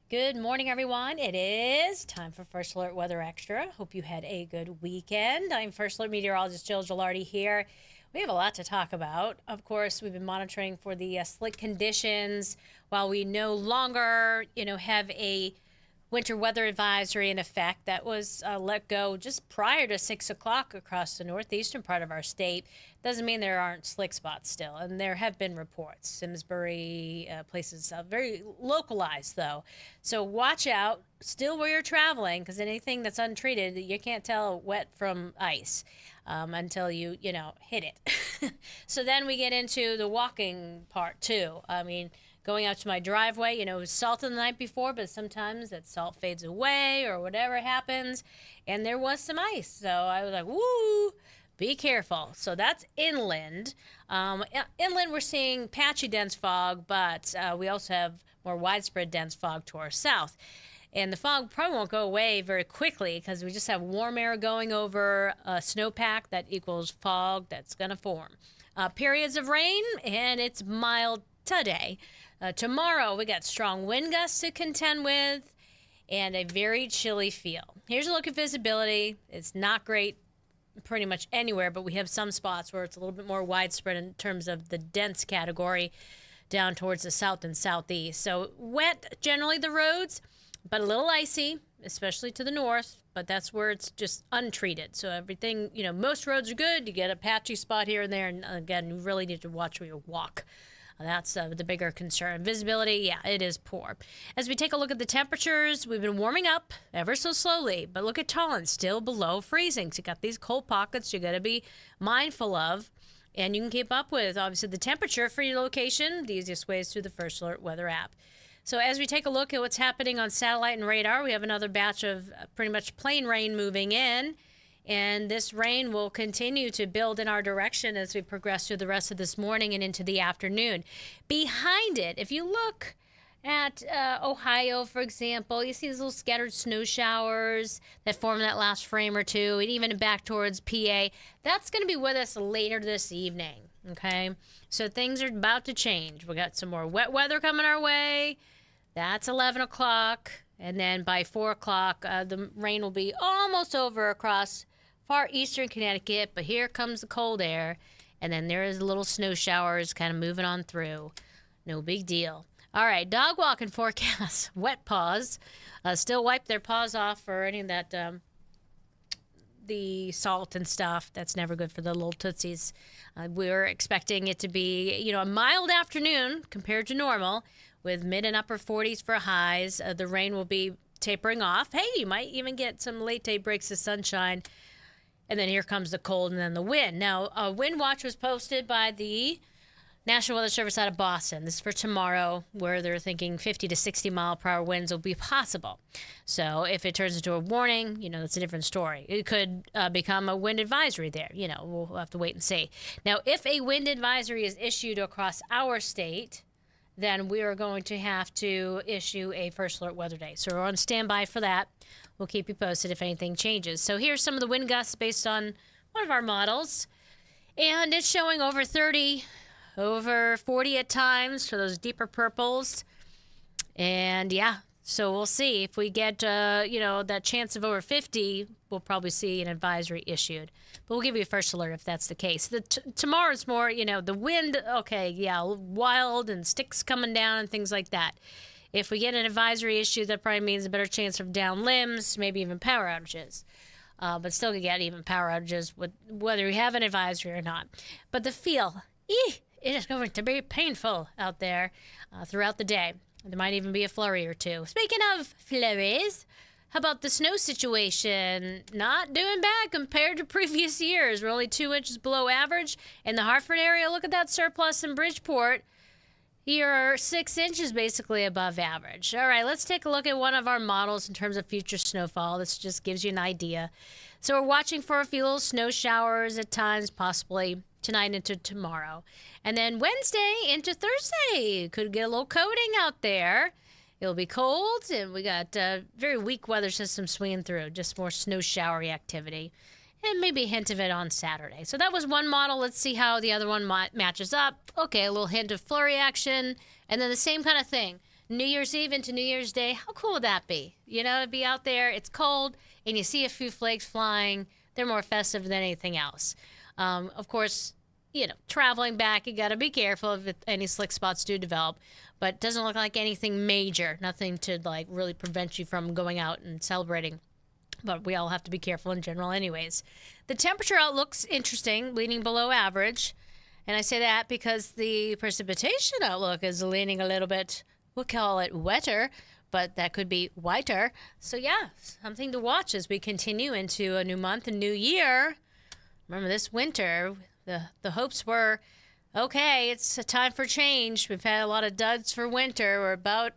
Good morning, everyone. It is time for First Alert Weather Extra. Hope you had a good weekend. I'm First Alert Meteorologist Jill Gilardi here. We have a lot to talk about. Of course, we've been monitoring for the slick conditions while we no longer, have a winter weather advisory in effect that was let go just prior to 6 o'clock across the northeastern part of our state. Doesn't mean there aren't slick spots still, and there have been reports. Simsbury, places very localized, though. So watch out still where you're traveling, because anything that's untreated, you can't tell wet from ice until you hit it. So then we get into the walking part, too. I mean, going out to my driveway, it was salted the night before, but sometimes that salt fades away or whatever happens, and there was some ice. So I was like, woo, be careful. So that's inland. Inland, we're seeing patchy dense fog, but we also have more widespread dense fog to our south. And the fog probably won't go away very quickly because we just have warm air going over a snowpack that equals fog that's going to form. Periods of rain, and it's mild today. Tomorrow, we got strong wind gusts to contend with and a very chilly feel. Here's a look at visibility. It's not great pretty much anywhere, but we have some spots where it's a little bit more widespread in terms of the dense category down towards the south and southeast. So wet, generally the roads, but a little icy, especially to the north, but that's where it's just untreated. So everything, most roads are good. You get a patchy spot here and there, and again, you really need to watch where you walk. That's the bigger concern. Visibility, yeah, it is poor. As we take a look at the temperatures, we've been warming up ever so slowly, but look at Torrance, still below freezing. So you got these cold pockets you got to be mindful of, and you can keep up with, obviously, the temperature for your location. The easiest way is through the First Alert Weather app. So as we take a look at what's happening on satellite and radar, we have another batch of pretty much plain rain moving in. And this rain will continue to build in our direction as we progress through the rest of this morning and into the afternoon. Behind it, if you look at Ohio, for example, you see these little scattered snow showers that form that last frame or two, and even back towards PA. That's going to be with us later this evening, okay? So things are about to change. We got some more wet weather coming our way. That's 11 o'clock. And then by 4 o'clock, the rain will be almost over across far eastern Connecticut, but here comes the cold air, and then there is little snow showers kind of moving on through. No big deal. All right, dog walking forecast. Wet paws. Still wipe their paws off for any of that, the salt and stuff. That's never good for the little tootsies. We're expecting it to be, a mild afternoon compared to normal with mid and upper 40s for highs. The rain will be tapering off. Hey, you might even get some late day breaks of sunshine. And then here comes the cold and then the wind. Now, a wind watch was posted by the National Weather Service out of Boston. This is for tomorrow, where they're thinking 50 to 60 mile per hour winds will be possible. So if it turns into a warning, that's a different story. It could become a wind advisory there. We'll have to wait and see. Now, if a wind advisory is issued across our state, then we are going to have to issue a First Alert Weather Day. So we're on standby for that. We'll keep you posted if anything changes. So here's some of the wind gusts based on one of our models. And it's showing over 30, over 40 at times for those deeper purples. And yeah, so we'll see. If we get, that chance of over 50, we'll probably see an advisory issued. But we'll give you a first alert if that's the case. Tomorrow's more, the wind, okay, yeah, wild and sticks coming down and things like that. If we get an advisory issue, that probably means a better chance of down limbs, maybe even power outages. But still could get even power outages with whether we have an advisory or not. But the feel, it is going to be painful out there throughout the day. There might even be a flurry or two. Speaking of flurries, how about the snow situation? Not doing bad compared to previous years. We're only 2 inches below average. In the Hartford area, look at that surplus in Bridgeport. You're 6 inches basically above average. All right, let's take a look at one of our models in terms of future snowfall. This just gives you an idea. So we're watching for a few little snow showers at times, possibly tonight into tomorrow. And then Wednesday into Thursday, could get a little coating out there. It'll be cold, and we got very weak weather system swinging through, just more snow showery activity. And maybe a hint of it on Saturday. So that was one model. Let's see how the other one matches up. Okay, a little hint of flurry action. And then the same kind of thing. New Year's Eve into New Year's Day, how cool would that be? You know, to be out there, it's cold, and you see a few flakes flying. They're more festive than anything else. Of course, you know, traveling back, you got to be careful if any slick spots do develop. But it doesn't look like anything major, nothing to like really prevent you from going out and celebrating. But we all have to be careful in general anyways. The temperature outlook's interesting, leaning below average. And I say that because the precipitation outlook is leaning a little bit, we'll call it wetter, but that could be whiter. So yeah, something to watch as we continue into a new month, a new year. Remember this winter, the hopes were, okay, it's a time for change. We've had a lot of duds for winter. We're about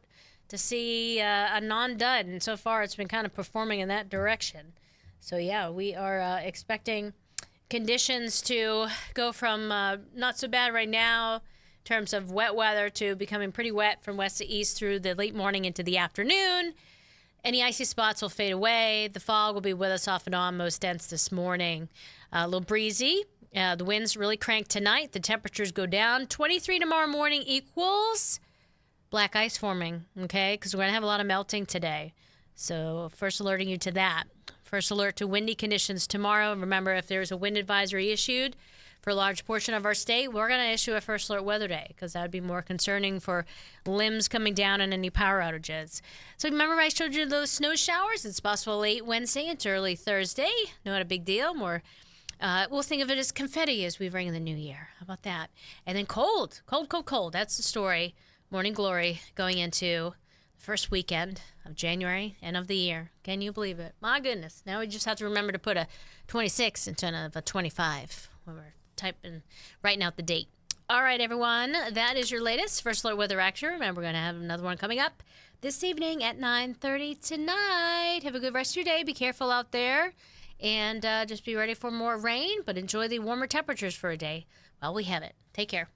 to see a non-dud, and so far it's been kind of performing in that direction. So yeah, we are expecting conditions to go from not so bad right now in terms of wet weather to becoming pretty wet from west to east through the late morning into the afternoon. Any icy spots will fade away. The fog will be with us off and on, most dense this morning. A little breezy. The winds really crank tonight. The temperatures go down. 23 tomorrow morning equals black ice forming, okay? Because we're going to have a lot of melting today. So first alerting you to that. First alert to windy conditions tomorrow. Remember, if there's a wind advisory issued for a large portion of our state, we're going to issue a first alert weather day because that would be more concerning for limbs coming down and any power outages. So remember I showed you those snow showers? It's possible late Wednesday into early Thursday. Not a big deal. We'll think of it as confetti as we bring in the new year. How about that? And then cold. That's the story. Morning glory going into the first weekend of January and of the year. Can you believe it? My goodness. Now we just have to remember to put a 26 instead of a 25 when we're writing out the date. All right, everyone. That is your latest First Alert Weather Action. Remember, we're going to have another one coming up this evening at 9:30 tonight. Have a good rest of your day. Be careful out there. And just be ready for more rain, but enjoy the warmer temperatures for a day while we have it. Take care.